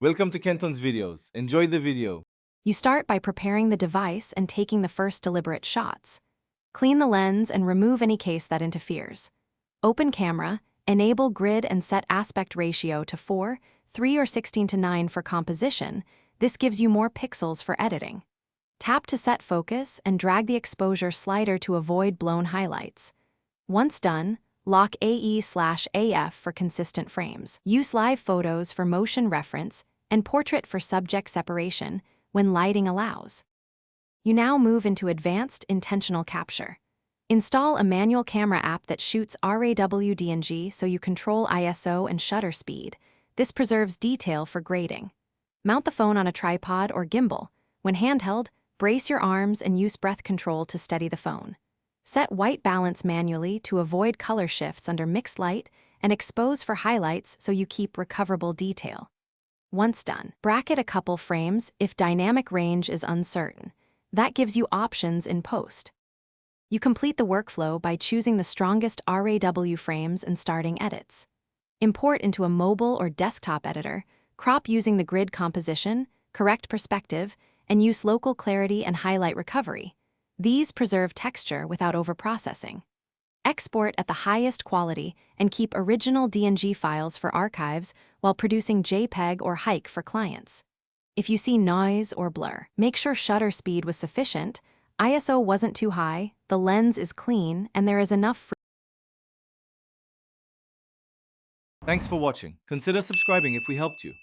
Welcome to Kenton's videos. Enjoy the video. You start by preparing the device and taking the first deliberate shots. Clean the lens and remove any case that interferes. Open camera, enable grid and set aspect ratio to 4, 3 or 16:9 for composition. This gives you more pixels for editing. Tap to set focus and drag the exposure slider to avoid blown highlights. Once done, lock AE/AF for consistent frames. Use live photos for motion reference and portrait for subject separation when lighting allows. You now move into advanced intentional capture. Install a manual camera app that shoots RAW DNG so you control ISO and shutter speed. This preserves detail for grading. Mount the phone on a tripod or gimbal. When handheld, brace your arms and use breath control to steady the phone. Set white balance manually to avoid color shifts under mixed light and expose for highlights so you keep recoverable detail. Once done, bracket a couple frames if dynamic range is uncertain. That gives you options in post. You complete the workflow by choosing the strongest RAW frames and starting edits. Import into a mobile or desktop editor, crop using the grid composition, correct perspective, and use local clarity and highlight recovery. These preserve texture without overprocessing. Export at the highest quality and keep original DNG files for archives while producing JPEG or HEIC for clients. If you see noise or blur, make sure shutter speed was sufficient, ISO wasn't too high, the lens is clean, and there is enough. Thanks for watching. Consider subscribing if we helped you.